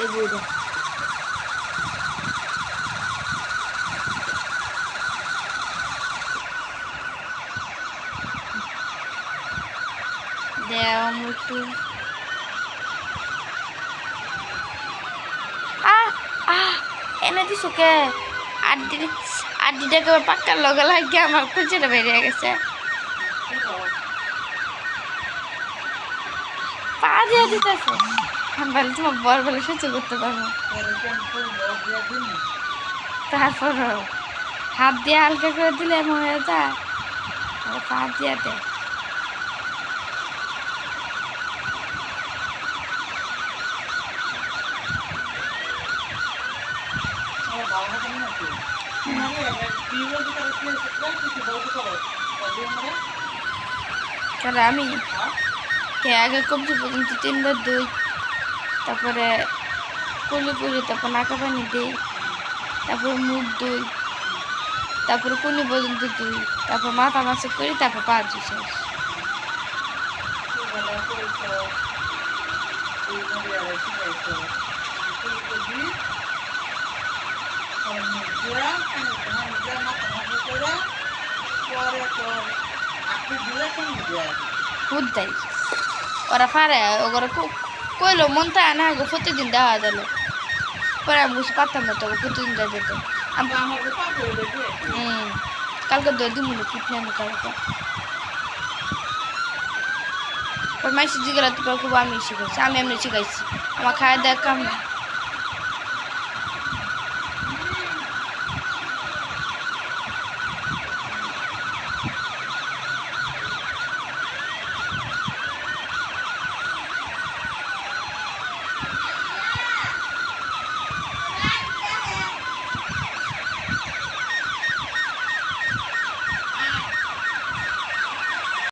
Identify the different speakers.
Speaker 1: এই বইটা দেও একটু এনে দিছো কে আড্ডিটাকে পাক্কার লগে লাগিয়ে আমার খুঁজেটা বেরিয়ে গেছে পা দিয়ে দিতেছে আমি বলি তোমার বর বলে সহ্য করতে পারবো তারপর হাত দিয়ে হালকা করে দিলে এমন হয়ে যায় পা দিয়ে দেয় আমি আগে কবজি পর্যন্ত 3 বার ধুই তারপরে কুলি করি তারপর নাকা পানি দিই তারপরে মুখ ধুই তারপরে কুলি পর্যন্ত ধুই তারপর মাথা মাসে করি তারপর পা ধুই শেষ বুঝাই ওরা পারে ওরা কইলো মন থাকে না গো প্রতিদিন দেওয়া গেল পরে আমি বুঝতে পারতাম না তবে প্রতিদিন দেওয়া যেত কালকে দই দিন কিটনি আমি কালকে মাইসি জিগেলা তো খুব আমি শিখাইছি আমি এমনি শিখাইছি আমার খাওয়া দেওয়া কাম